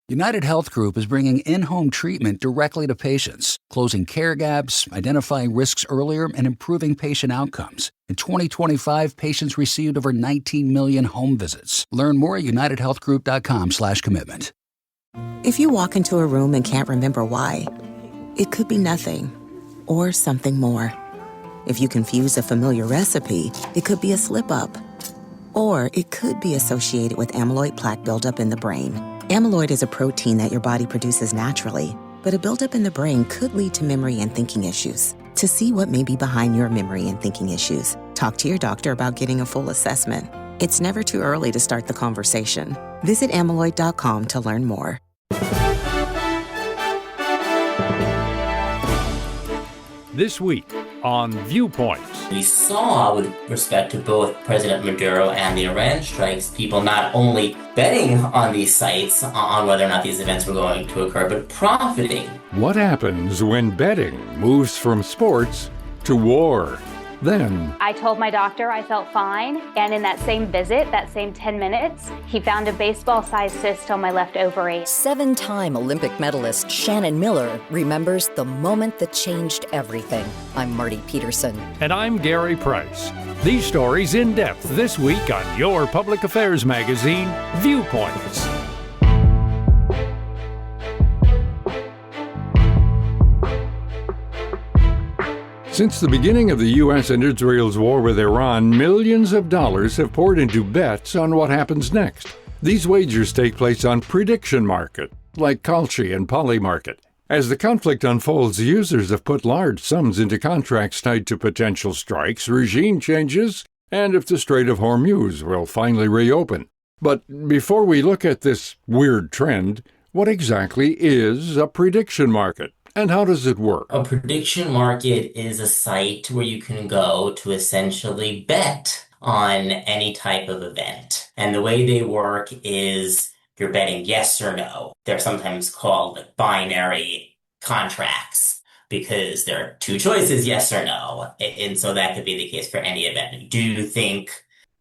United Health Group is bringing in-home treatment directly to patients, closing care gaps, identifying risks earlier, and improving patient outcomes. In 2025, patients received over 19 million home visits. Learn more at unitedhealthgroup.com/commitment. If you walk into a room and can't remember why, it could be nothing or something more. If you confuse a familiar recipe, it could be a slip-up. Or it could be associated with amyloid plaque buildup in the brain. Amyloid is a protein that your body produces naturally, but a buildup in the brain could lead to memory and thinking issues. To see what may be behind your memory and thinking issues, talk to your doctor about getting a full assessment. It's never too early to start the conversation. Visit amyloid.com to learn more. This week on Viewpoints. We saw, with respect to both President Maduro and the Iran strikes, people not only betting on these sites on whether or not these events were going to occur, but profiting. What happens when betting moves from sports to war? Then, I told my doctor I felt fine, and in that same visit, that same 10 minutes, he found a baseball-sized cyst on my left ovary. 7-time Olympic medalist Shannon Miller remembers the moment that changed everything. I'm Marty Peterson. and I'm Gary Price. These stories in depth this week on your public affairs magazine, Viewpoints. Since the beginning of the U.S. and Israel's war with Iran, millions of dollars have poured into bets on what happens next. These wagers take place on prediction market, like Kalshi and Polymarket. As the conflict unfolds, users have put large sums into contracts tied to potential strikes, regime changes, and if the Strait of Hormuz will finally reopen. But before we look at this weird trend, what exactly is a prediction market? And how does it work? A prediction market is a site where you can go to essentially bet on any type of event. And the way they work is you're betting yes or no. They're sometimes called like binary contracts because there are two choices, yes or no. And so that could be the case for any event. Do you think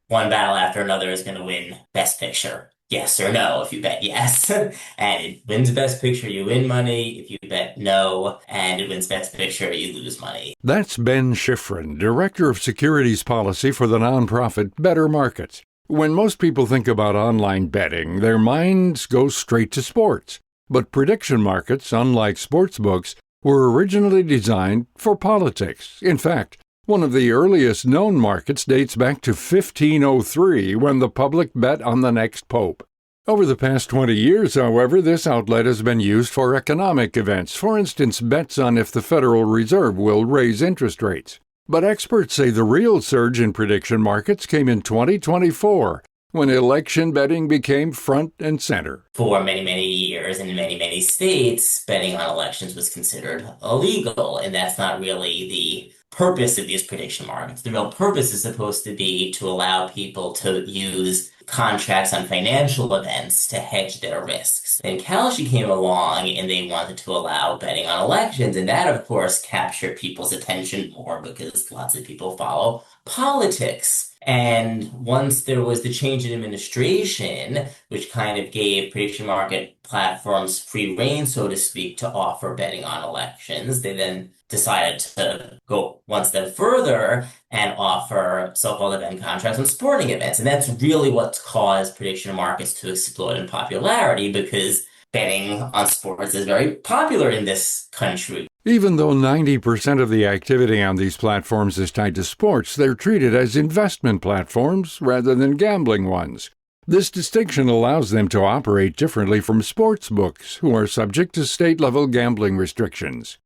one battle after another is going to win Best Picture? Yes or no. If you bet yes and it wins Best Picture, you win money. If you bet no and it wins Best Picture, you lose money. That's Ben Schiffrin, Director of Securities Policy for the nonprofit Better Markets. When most people think about online betting, their minds go straight to sports. But prediction markets, unlike sports books, were originally designed for politics. In fact, one of the earliest known markets dates back to 1503, when the public bet on the next pope. Over the past 20 years, however, this outlet has been used for economic events, for instance, bets on if the Federal Reserve will raise interest rates. But experts say the real surge in prediction markets came in 2024, when election betting became front and center. For many, many years in many, many states, betting on elections was considered illegal, and that's not really the purpose of these prediction markets. The real purpose is supposed to be to allow people to use contracts on financial events to hedge their risks. Then Kalshi came along and they wanted to allow betting on elections, and that of course captured people's attention more because lots of people follow politics. And once there was the change in administration, which kind of gave prediction market platforms free rein, so to speak, to offer betting on elections, they then decided to go one step further and offer so-called event contracts on sporting events. And that's really what's caused prediction markets to explode in popularity, because betting on sports is very popular in this country. Even though 90% of the activity on these platforms is tied to sports, they're treated as investment platforms rather than gambling ones. This distinction allows them to operate differently from sports books, who are subject to state-level gambling restrictions.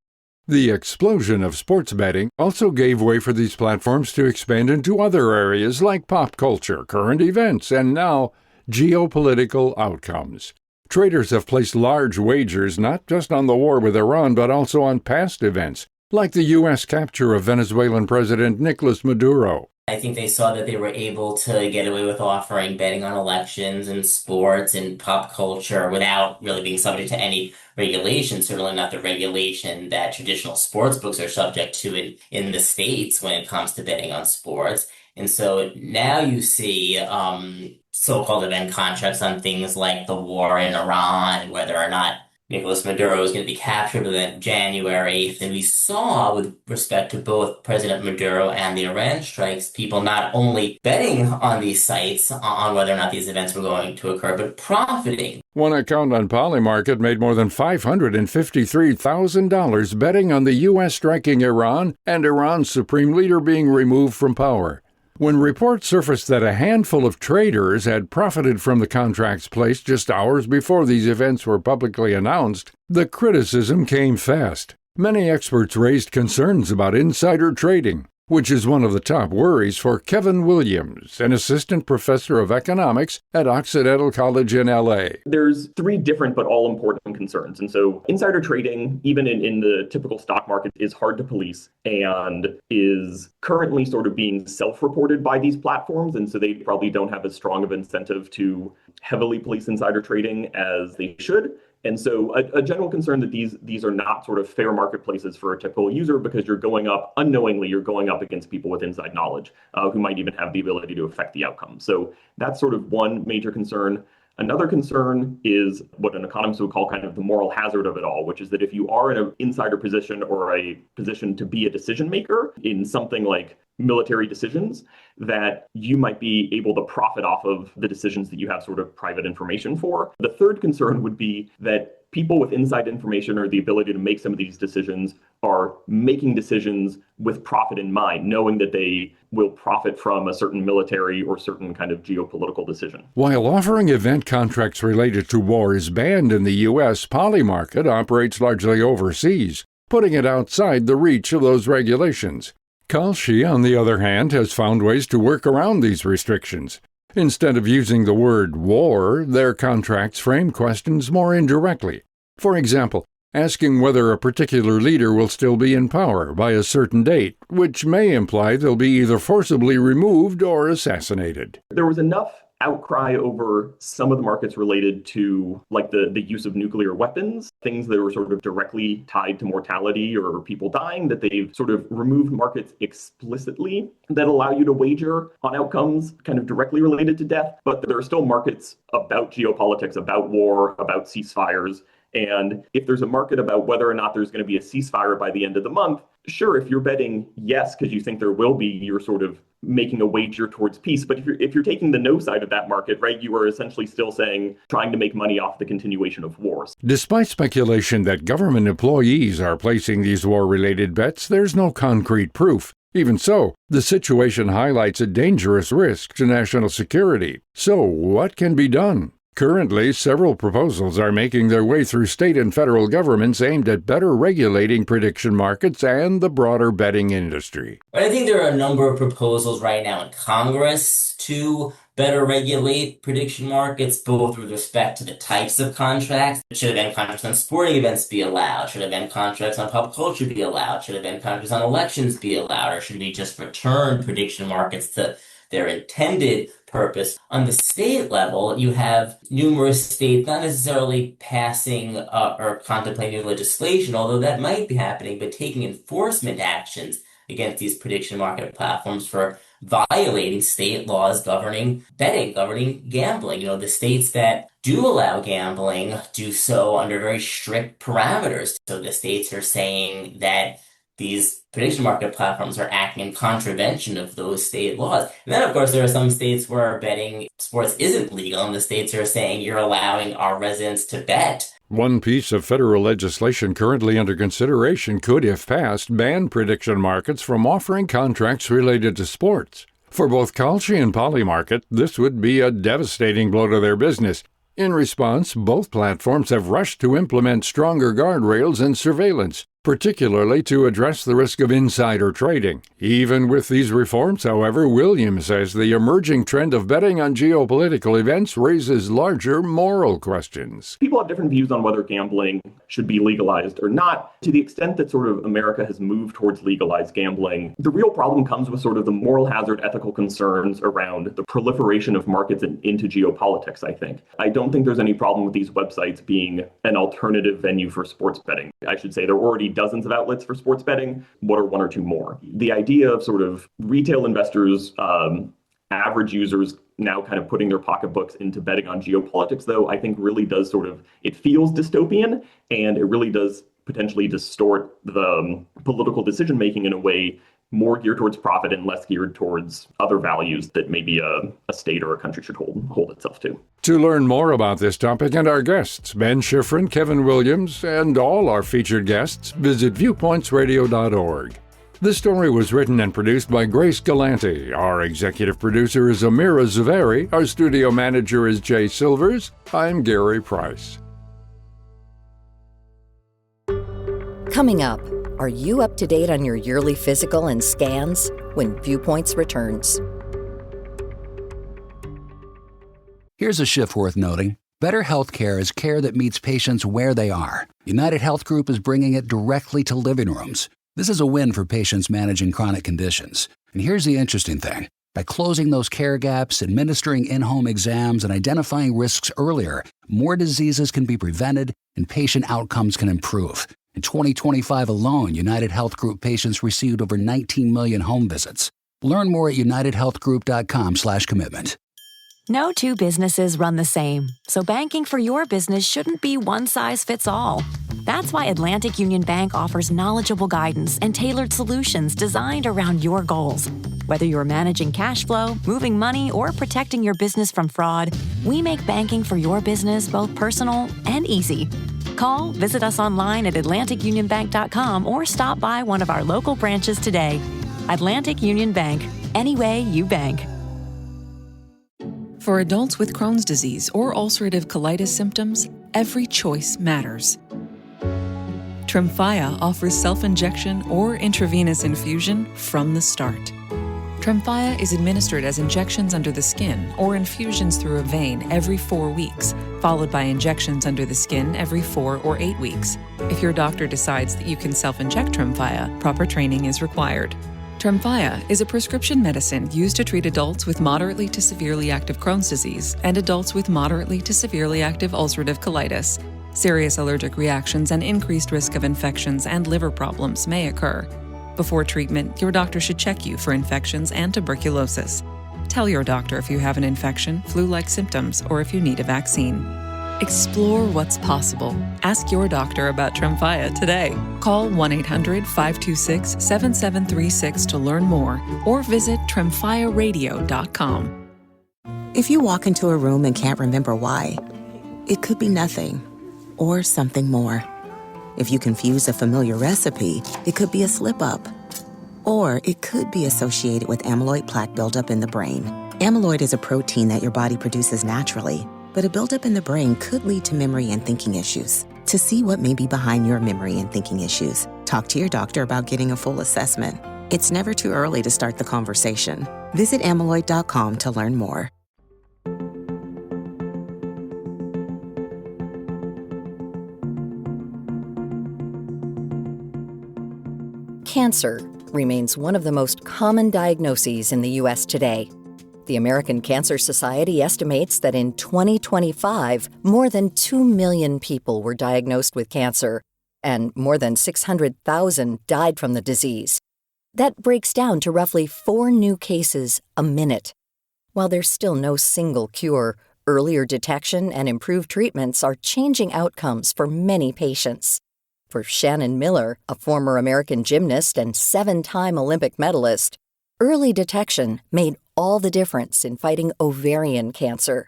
The explosion of sports betting also gave way for these platforms to expand into other areas like pop culture, current events, and now geopolitical outcomes. Traders have placed large wagers not just on the war with Iran, but also on past events, like the U.S. capture of Venezuelan President Nicolas Maduro. I think they saw that they were able to get away with offering betting on elections and sports and pop culture without really being subject to any regulation, certainly not the regulation that traditional sports books are subject to in the States when it comes to betting on sports. And so now you see so-called event contracts on things like the war in Iran, whether or not Nicolas Maduro is going to be captured within January 8th. And we saw, with respect to both President Maduro and the Iran strikes, people not only betting on these sites on whether or not these events were going to occur, but profiting. One account on Polymarket made more than $553,000 betting on the U.S. striking Iran and Iran's supreme leader being removed from power. When reports surfaced that a handful of traders had profited from the contracts placed just hours before these events were publicly announced, the criticism came fast. Many experts raised concerns about insider trading, which is one of the top worries for Kevin Williams, an assistant professor of economics at Occidental College in L.A. There's three different but all important concerns. And so insider trading, even in the typical stock market, is hard to police and is currently sort of being self-reported by these platforms. And so they probably don't have as strong of incentive to heavily police insider trading as they should. And so a general concern that these are not sort of fair marketplaces for a typical user, because unknowingly you're going up against people with inside knowledge who might even have the ability to affect the outcome. So that's sort of one major concern. Another concern is what an economist would call kind of the moral hazard of it all, which is that if you are in an insider position or a position to be a decision maker in something like military decisions, that you might be able to profit off of the decisions that you have sort of private information for. The third concern would be that people with inside information or the ability to make some of these decisions are making decisions with profit in mind, knowing that they will profit from a certain military or certain kind of geopolitical decision. While offering event contracts related to war is banned in the U.S., Polymarket operates largely overseas, putting it outside the reach of those regulations. Kalshi, on the other hand, has found ways to work around these restrictions. Instead of using the word war, their contracts frame questions more indirectly. For example, asking whether a particular leader will still be in power by a certain date, which may imply they'll be either forcibly removed or assassinated. There was enough outcry over some of the markets related to like the use of nuclear weapons, things that were sort of directly tied to mortality or people dying, that they've sort of removed markets explicitly that allow you to wager on outcomes kind of directly related to death. But there are still markets about geopolitics, about war, about ceasefires. And if there's a market about whether or not there's going to be a ceasefire by the end of the month, sure, if you're betting yes because you think there will be, you're sort of making a wager towards peace. But if you're taking the no side of that market, right, you are essentially still trying to make money off the continuation of wars. Despite speculation that government employees are placing these war-related bets, there's no concrete proof. Even so, the situation highlights a dangerous risk to national security. So, what can be done? Currently, several proposals are making their way through state and federal governments aimed at better regulating prediction markets and the broader betting industry. I think there are a number of proposals right now in Congress to better regulate prediction markets, both with respect to the types of contracts. Should event contracts on sporting events be allowed? Should event contracts on pop culture be allowed? Should event contracts on elections be allowed? Or should we just return prediction markets to their intended purpose? On the state level, you have numerous states not necessarily passing or contemplating new legislation, although that might be happening, but taking enforcement actions against these prediction market platforms for violating state laws governing betting, governing gambling. The states that do allow gambling do so under very strict parameters. So the states are saying that these prediction market platforms are acting in contravention of those state laws. And then, of course, there are some states where betting sports isn't legal, and the states are saying you're allowing our residents to bet. One piece of federal legislation currently under consideration could, if passed, ban prediction markets from offering contracts related to sports. For both Kalshi and Polymarket, this would be a devastating blow to their business. In response, both platforms have rushed to implement stronger guardrails and surveillance, particularly to address the risk of insider trading. Even with these reforms, however, Williams says the emerging trend of betting on geopolitical events raises larger moral questions. People have different views on whether gambling should be legalized or not. To the extent that sort of America has moved towards legalized gambling, the real problem comes with sort of the moral hazard ethical concerns around the proliferation of markets into geopolitics, I think. I don't think there's any problem with these websites being an alternative venue for sports betting. I should say they're already dozens of outlets for sports betting. What are one or two more? The idea of sort of retail investors, average users now kind of putting their pocketbooks into betting on geopolitics, though, I think really does it feels dystopian, and it really does potentially distort the political decision making in a way more geared towards profit and less geared towards other values that maybe a state or a country should hold itself to. To learn more about this topic and our guests, Ben Schiffrin, Kevin Williams, and all our featured guests, visit viewpointsradio.org. This story was written and produced by Grace Galanti. Our executive producer is Amira Zaveri. Our studio manager is Jay Silvers. I'm Gary Price. Coming up, are you up to date on your yearly physical and scans? When Viewpoints returns. Here's a shift worth noting. Better healthcare is care that meets patients where they are. United Health Group is bringing it directly to living rooms. This is a win for patients managing chronic conditions. And here's the interesting thing. By closing those care gaps, administering in-home exams, and identifying risks earlier, more diseases can be prevented and patient outcomes can improve. In 2025 alone, United Health Group patients received over 19 million home visits. Learn more at unitedhealthgroup.com/commitment. No two businesses run the same, so banking for your business shouldn't be one size fits all. That's why Atlantic Union Bank offers knowledgeable guidance and tailored solutions designed around your goals. Whether you're managing cash flow, moving money, or protecting your business from fraud, we make banking for your business both personal and easy. Call, visit us online at atlanticunionbank.com, or stop by one of our local branches today. Atlantic Union Bank, any way you bank. For adults with Crohn's disease or ulcerative colitis symptoms, every choice matters. Tremfya offers self-injection or intravenous infusion from the start. Tremfya is administered as injections under the skin or infusions through a vein every 4 weeks, followed by injections under the skin every 4 or 8 weeks. If your doctor decides that you can self-inject Tremfya, proper training is required. Tremfya is a prescription medicine used to treat adults with moderately to severely active Crohn's disease and adults with moderately to severely active ulcerative colitis. Serious allergic reactions and increased risk of infections and liver problems may occur. Before treatment, your doctor should check you for infections and tuberculosis. Tell your doctor if you have an infection, flu-like symptoms, or if you need a vaccine. Explore what's possible. Ask your doctor about Tremfya today. Call 1-800-526-7736 to learn more, or visit tremfyaradio.com. If you walk into a room and can't remember why, it could be nothing or something more. If you confuse a familiar recipe, it could be a slip-up. Or it could be associated with amyloid plaque buildup in the brain. Amyloid is a protein that your body produces naturally, but a buildup in the brain could lead to memory and thinking issues. To see what may be behind your memory and thinking issues, talk to your doctor about getting a full assessment. It's never too early to start the conversation. Visit amyloid.com to learn more. Cancer remains one of the most common diagnoses in the U.S. today. The American Cancer Society estimates that in 2025, more than 2 million people were diagnosed with cancer, and more than 600,000 died from the disease. That breaks down to roughly 4 new cases a minute. While there's still no single cure, earlier detection and improved treatments are changing outcomes for many patients. For Shannon Miller, a former American gymnast and 7-time Olympic medalist, early detection made all the difference in fighting ovarian cancer.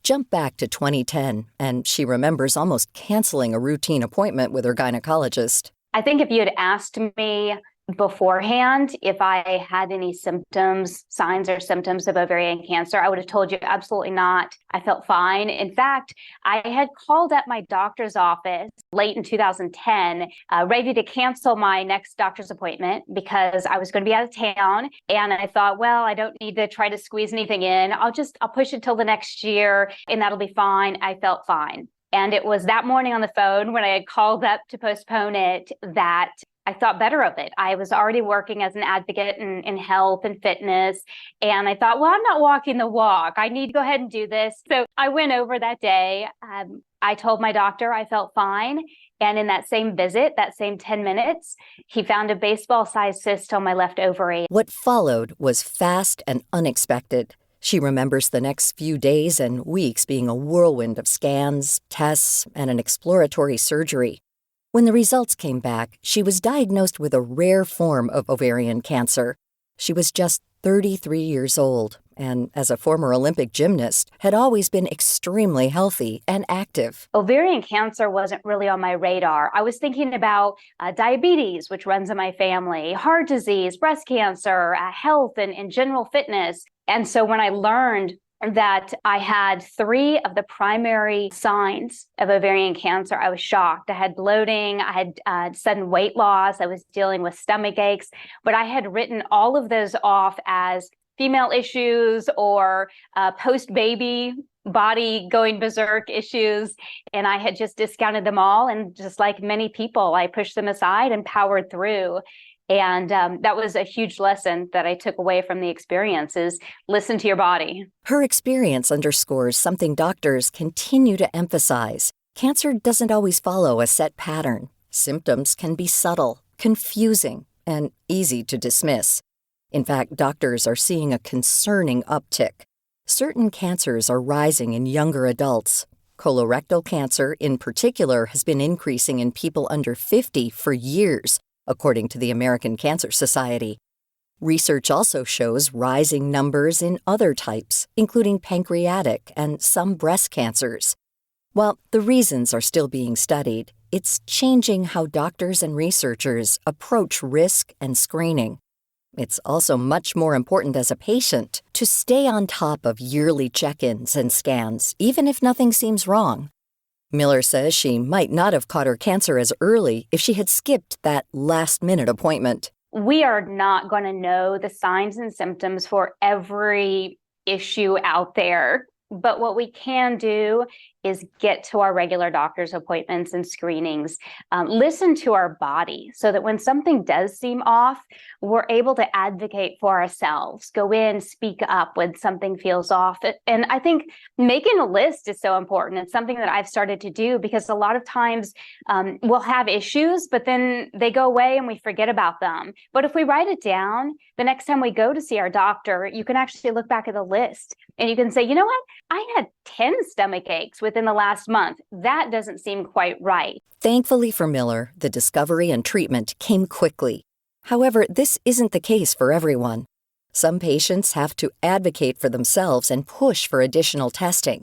Jump back to 2010, and she remembers almost canceling a routine appointment with her gynecologist. I think if you had asked me beforehand if I had any signs or symptoms of ovarian cancer, I would have told you absolutely not. I felt fine. In fact, I had called up my doctor's office late in 2010, ready to cancel my next doctor's appointment because I was going to be out of town. And I thought, well, I don't need to try to squeeze anything in. I'll push it till the next year and that'll be fine. I felt fine. And it was that morning on the phone when I had called up to postpone it that I thought better of it. I was already working as an advocate in health and fitness. And I thought, well, I'm not walking the walk. I need to go ahead and do this. So I went over that day. I told my doctor I felt fine. And in that same visit, that same 10 minutes, he found a baseball-sized cyst on my left ovary. What followed was fast and unexpected. She remembers the next few days and weeks being a whirlwind of scans, tests, and an exploratory surgery. When the results came back, she was diagnosed with a rare form of ovarian cancer. She was just 33 years old, and as a former Olympic gymnast, had always been extremely healthy and active. Ovarian cancer wasn't really on my radar. I was thinking about diabetes, which runs in my family, heart disease, breast cancer, health, and general fitness. And so when I learned that I had 3 of the primary signs of ovarian cancer, I was shocked. I had bloating, I had sudden weight loss, I was dealing with stomach aches, but I had written all of those off as female issues or post-baby body going berserk issues. And I had just discounted them all. And just like many people, I pushed them aside and powered through. And that was a huge lesson that I took away from the experience is listen to your body. Her experience underscores something doctors continue to emphasize. Cancer doesn't always follow a set pattern. Symptoms can be subtle, confusing, and easy to dismiss. In fact, doctors are seeing a concerning uptick. Certain cancers are rising in younger adults. Colorectal cancer, in particular, has been increasing in people under 50 for years, according to the American Cancer Society. Research also shows rising numbers in other types, including pancreatic and some breast cancers. While the reasons are still being studied, it's changing how doctors and researchers approach risk and screening. It's also much more important as a patient to stay on top of yearly check-ins and scans, even if nothing seems wrong. Miller says she might not have caught her cancer as early if she had skipped that last-minute appointment. We are not going to know the signs and symptoms for every issue out there. But what we can do is get to our regular doctor's appointments and screenings, listen to our body so that when something does seem off, we're able to advocate for ourselves, go in, speak up when something feels off. And I think making a list is so important. It's something that I've started to do because a lot of times we'll have issues, but then they go away and we forget about them. But if we write it down, the next time we go to see our doctor, you can actually look back at the list and you can say, you know what? I had 10 stomach aches within the last month. That doesn't seem quite right. Thankfully for Miller, the discovery and treatment came quickly. However, this isn't the case for everyone. Some patients have to advocate for themselves and push for additional testing.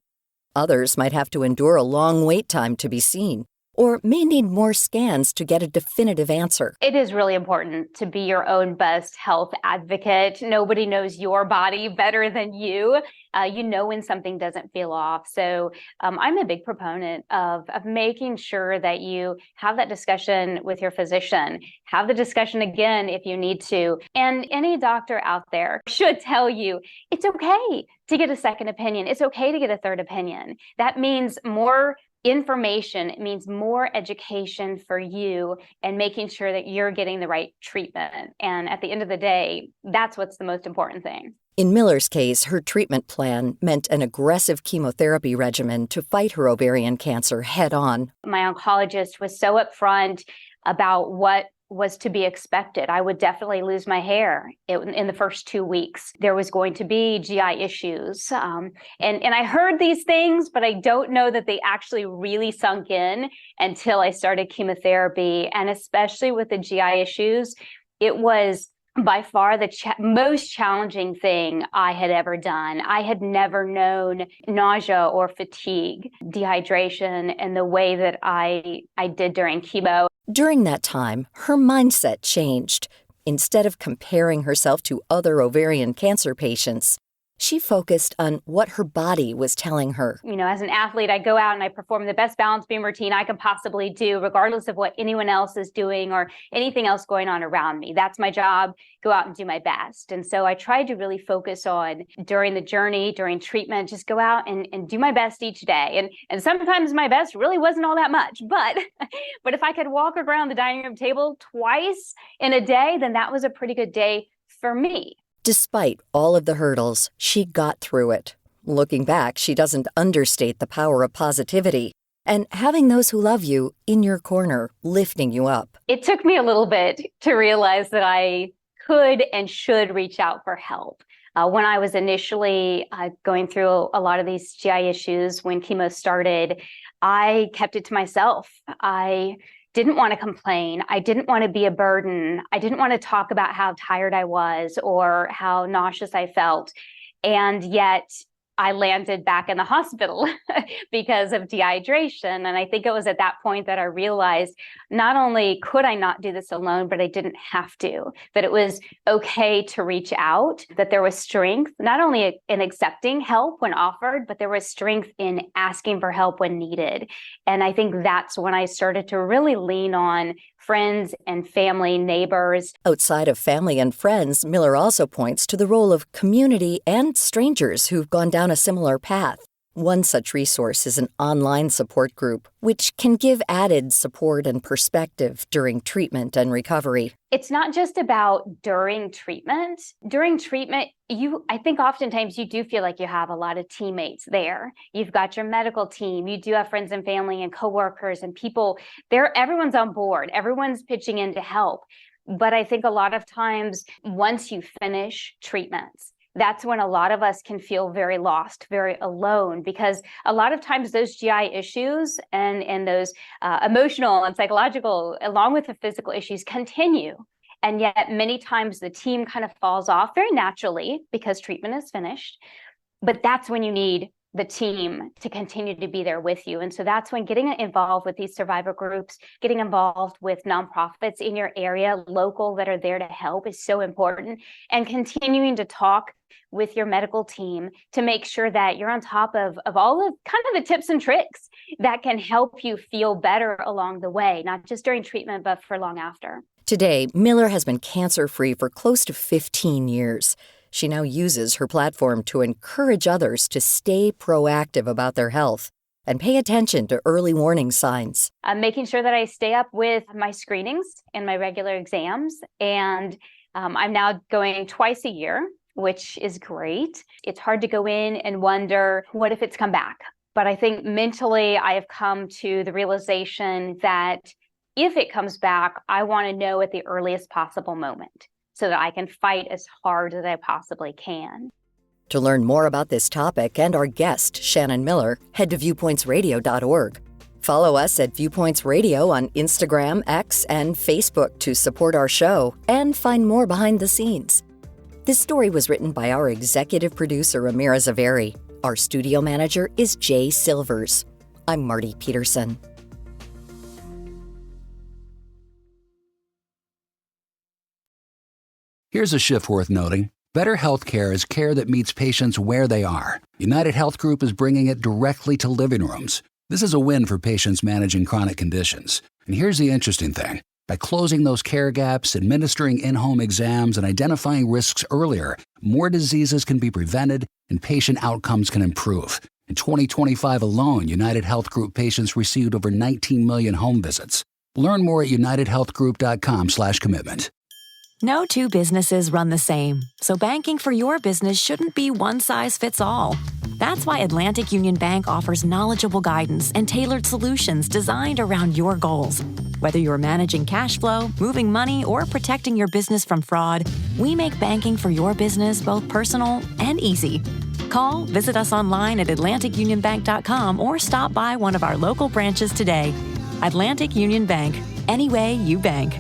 Others might have to endure a long wait time to be seen, or may need more scans to get a definitive answer. It is really important to be your own best health advocate. Nobody knows your body better than you. You know when something doesn't feel off. So I'm a big proponent of making sure that you have that discussion with your physician. Have the discussion again if you need to. And any doctor out there should tell you it's okay to get a second opinion. It's okay to get a third opinion. That means more information. It means more education for you and making sure that you're getting the right treatment. And at the end of the day, that's what's the most important thing. In Miller's case, her treatment plan meant an aggressive chemotherapy regimen to fight her ovarian cancer head-on. My oncologist was so upfront about what was to be expected. I would definitely lose my hair in the first 2 weeks. There was going to be GI issues. And I heard these things, but I don't know that they actually really sunk in until I started chemotherapy. And especially with the GI issues, it was by far the most challenging thing I had ever done. I had never known nausea or fatigue, dehydration, and the way that I did during chemo. During that time, her mindset changed. Instead of comparing herself to other ovarian cancer patients, She focused on what her body was telling her. As an athlete, I go out and I perform the best balance beam routine I can possibly do, regardless of what anyone else is doing or anything else going on around me. That's my job. Go out and do my best. And so I tried to really focus on, during the journey, during treatment, just go out and do my best each day. And sometimes my best really wasn't all that much. But if I could walk around the dining room table twice in a day, then that was a pretty good day for me. Despite all of the hurdles, she got through it. Looking back, she doesn't understate the power of positivity and having those who love you in your corner, lifting you up. It took me a little bit to realize that I could and should reach out for help. When I was initially going through a lot of these GI issues, when chemo started, I kept it to myself. I didn't want to complain. I didn't want to be a burden. I didn't want to talk about how tired I was or how nauseous I felt. And yet I landed back in the hospital because of dehydration. And I think it was at that point that I realized not only could I not do this alone, but I didn't have to, that it was okay to reach out, that there was strength, not only in accepting help when offered, but there was strength in asking for help when needed. And I think that's when I started to really lean on friends and family, neighbors. Outside of family and friends, Miller also points to the role of community and strangers who've gone down a similar path. One such resource is an online support group, which can give added support and perspective during treatment and recovery. It's not just about during treatment. During treatment, I think oftentimes you do feel like you have a lot of teammates there. You've got your medical team. You do have friends and family and coworkers and people there. Everyone's on board. Everyone's pitching in to help. But I think a lot of times once you finish treatments, that's when a lot of us can feel very lost, very alone, because a lot of times those GI issues and those emotional and psychological, along with the physical issues, continue. And yet many times the team kind of falls off very naturally because treatment is finished. But that's when you need the team to continue to be there with you. And so that's when getting involved with these survivor groups, getting involved with nonprofits in your area, local, that are there to help is so important. And continuing to talk with your medical team to make sure that you're on top of all of kind of the tips and tricks that can help you feel better along the way, not just during treatment, but for long after. Today, Miller has been cancer-free for close to 15 years. She now uses her platform to encourage others to stay proactive about their health and pay attention to early warning signs. I'm making sure that I stay up with my screenings and my regular exams. And I'm now going twice a year, which is great. It's hard to go in and wonder, what if it's come back? But I think mentally I have come to the realization that if it comes back, I want to know at the earliest possible moment, so that I can fight as hard as I possibly can. To learn more about this topic and our guest, Shannon Miller, head to viewpointsradio.org. Follow us at Viewpoints Radio on Instagram, X, and Facebook to support our show and find more behind the scenes. This story was written by our executive producer, Amira Zaveri. Our studio manager is Jay Silvers. I'm Marty Peterson. Here's a shift worth noting. Better healthcare is care that meets patients where they are. United Health Group is bringing it directly to living rooms. This is a win for patients managing chronic conditions. And here's the interesting thing. By closing those care gaps, administering in-home exams, and identifying risks earlier, more diseases can be prevented and patient outcomes can improve. In 2025 alone, United Health Group patients received over 19 million home visits. Learn more at unitedhealthgroup.com/commitment. No two businesses run the same, so banking for your business shouldn't be one size fits all. That's why Atlantic Union Bank offers knowledgeable guidance and tailored solutions designed around your goals. Whether you're managing cash flow, moving money, or protecting your business from fraud, we make banking for your business both personal and easy. Call, visit us online at atlanticunionbank.com, or stop by one of our local branches today. Atlantic Union Bank, any way you bank.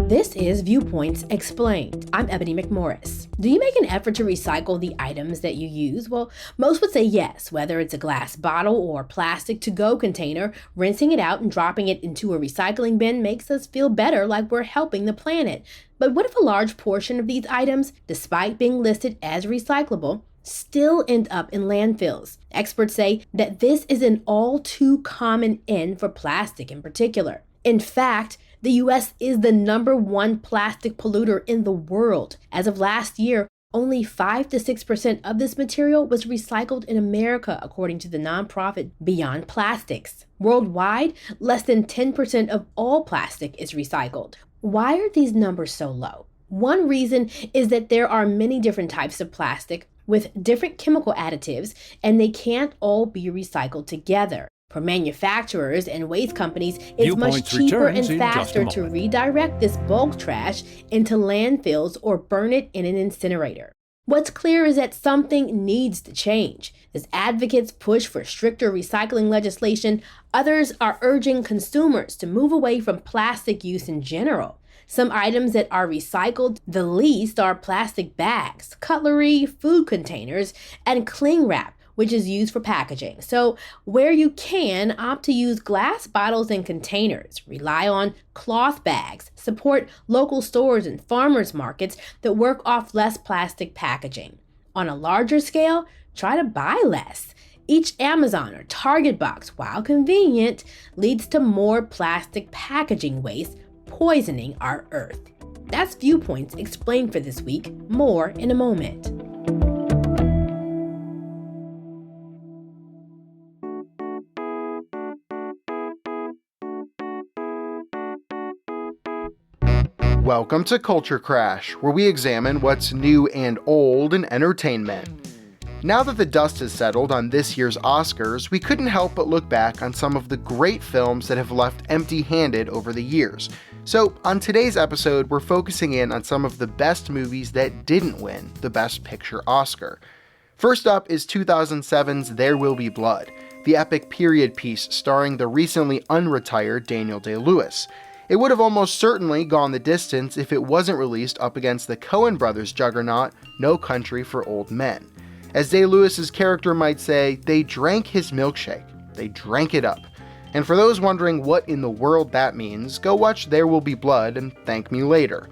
This is Viewpoints Explained. I'm Ebony McMorris. Do you make an effort to recycle the items that you use? Well, most would say yes, whether it's a glass bottle or plastic to-go container. Rinsing it out and dropping it into a recycling bin makes us feel better, like we're helping the planet. But what if a large portion of these items, despite being listed as recyclable, still end up in landfills? Experts say that this is an all too common end for plastic in particular. In fact, the U.S. is the #1 plastic polluter in the world. As of last year, only 5 to 6% of this material was recycled in America, according to the nonprofit Beyond Plastics. Worldwide, less than 10% of all plastic is recycled. Why are these numbers so low? One reason is that there are many different types of plastic with different chemical additives, and they can't all be recycled together. For manufacturers and waste companies, it's much cheaper and faster to redirect this bulk trash into landfills or burn it in an incinerator. What's clear is that something needs to change. As advocates push for stricter recycling legislation, others are urging consumers to move away from plastic use in general. Some items that are recycled the least are plastic bags, cutlery, food containers, and cling wrap, which is used for packaging. So where you can, opt to use glass bottles and containers, rely on cloth bags, support local stores and farmers markets that work off less plastic packaging. On a larger scale, try to buy less. Each Amazon or Target box, while convenient, leads to more plastic packaging waste, poisoning our earth. That's Viewpoints Explained for this week. More in a moment. Welcome to Culture Crash, where we examine what's new and old in entertainment. Now that the dust has settled on this year's Oscars, we couldn't help but look back on some of the great films that have left empty-handed over the years. So, on today's episode, we're focusing in on some of the best movies that didn't win the Best Picture Oscar. First up is 2007's There Will Be Blood, the epic period piece starring the recently unretired Daniel Day-Lewis. It would have almost certainly gone the distance if it wasn't released up against the Coen brothers' juggernaut, No Country for Old Men. As Day-Lewis's character might say, they drank his milkshake. They drank it up. And for those wondering what in the world that means, go watch There Will Be Blood and thank me later.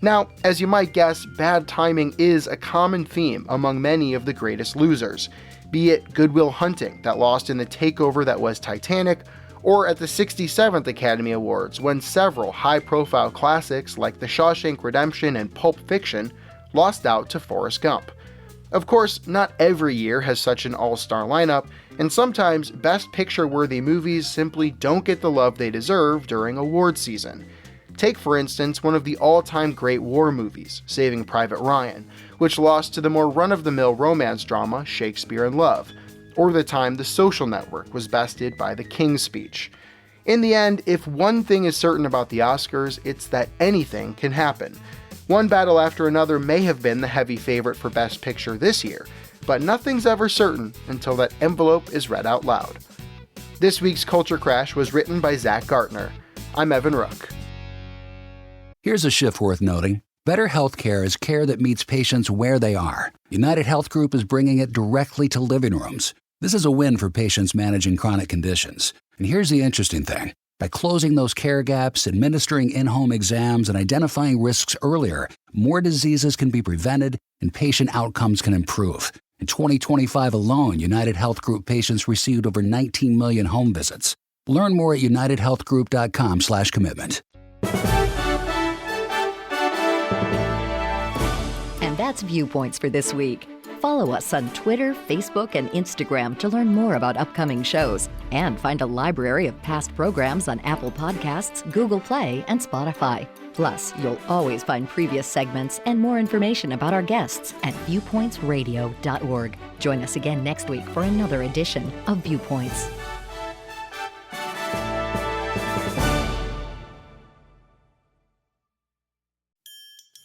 Now, as you might guess, bad timing is a common theme among many of the greatest losers, be it Good Will Hunting that lost in the takeover that was Titanic, or at the 67th Academy Awards when several high-profile classics like The Shawshank Redemption and Pulp Fiction lost out to Forrest Gump. Of course, not every year has such an all-star lineup, and sometimes Best Picture-worthy movies simply don't get the love they deserve during award season. Take, for instance, one of the all-time great war movies, Saving Private Ryan, which lost to the more run-of-the-mill romance drama Shakespeare in Love, or the time The Social Network was bested by The King's Speech. In the end, if one thing is certain about the Oscars, it's that anything can happen. One battle after another may have been the heavy favorite for Best Picture this year, but nothing's ever certain until that envelope is read out loud. This week's Culture Crash was written by Zach Gartner. I'm Evan Rook. Here's a shift worth noting. Better healthcare is care that meets patients where they are. United Health Group is bringing it directly to living rooms. This is a win for patients managing chronic conditions. And here's the interesting thing. By closing those care gaps, administering in-home exams, and identifying risks earlier, more diseases can be prevented and patient outcomes can improve. In 2025 alone, United Health Group patients received over 19 million home visits. Learn more at unitedhealthgroup.com/commitment. And that's Viewpoints for this week. Follow us on Twitter, Facebook, and Instagram to learn more about upcoming shows and find a library of past programs on Apple Podcasts, Google Play, and Spotify. Plus, you'll always find previous segments and more information about our guests at viewpointsradio.org. Join us again next week for another edition of Viewpoints.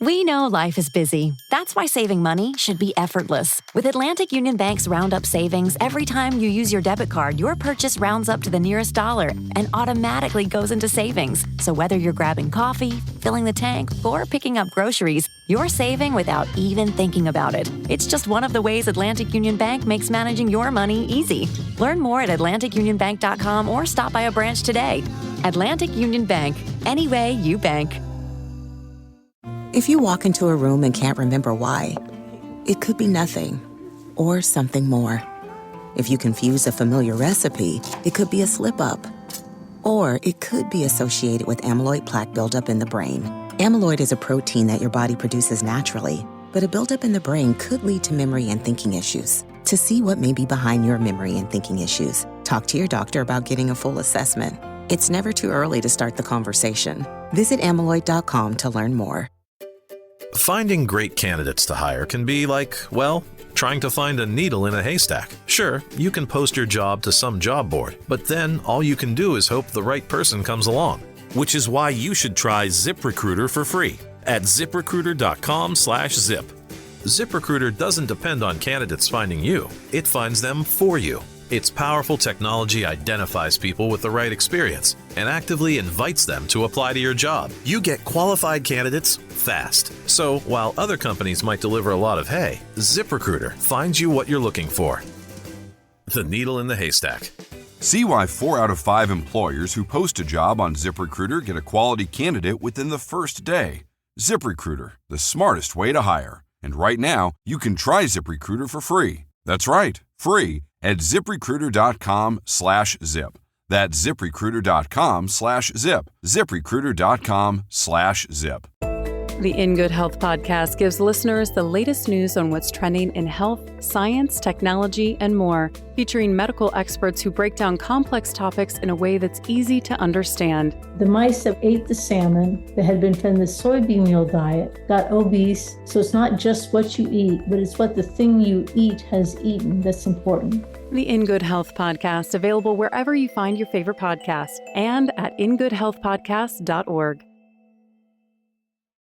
We know life is busy. That's why saving money should be effortless. With Atlantic Union Bank's Roundup Savings, every time you use your debit card, your purchase rounds up to the nearest dollar and automatically goes into savings. So whether you're grabbing coffee, filling the tank, or picking up groceries, you're saving without even thinking about it. It's just one of the ways Atlantic Union Bank makes managing your money easy. Learn more at atlanticunionbank.com or stop by a branch today. Atlantic Union Bank. Any way you bank. If you walk into a room and can't remember why, it could be nothing or something more. If you confuse a familiar recipe, it could be a slip-up. Or it could be associated with amyloid plaque buildup in the brain. Amyloid is a protein that your body produces naturally, but a buildup in the brain could lead to memory and thinking issues. To see what may be behind your memory and thinking issues, talk to your doctor about getting a full assessment. It's never too early to start the conversation. Visit amyloid.com to learn more. Finding great candidates to hire can be like, well, trying to find a needle in a haystack. Sure, you can post your job to some job board, but then all you can do is hope the right person comes along. Which is why you should try ZipRecruiter for free at ziprecruiter.com/zip. ZipRecruiter doesn't depend on candidates finding you. It finds them for you. Its powerful technology identifies people with the right experience and actively invites them to apply to your job. You get qualified candidates fast. So while other companies might deliver a lot of hay, ZipRecruiter finds you what you're looking for. The needle in the haystack. See why 4 out of 5 employers who post a job on ZipRecruiter get a quality candidate within the first day. ZipRecruiter, the smartest way to hire. And right now, you can try ZipRecruiter for free. That's right, free at ziprecruiter.com/zip. That's ziprecruiter.com/zip. ziprecruiter.com/zip. The In Good Health podcast gives listeners the latest news on what's trending in health, science, technology, and more, featuring medical experts who break down complex topics in a way that's easy to understand. The mice that ate the salmon that had been fed the soybean meal diet got obese, so it's not just what you eat, but it's what the thing you eat has eaten that's important. The In Good Health podcast, available wherever you find your favorite podcast and at ingoodhealthpodcast.org.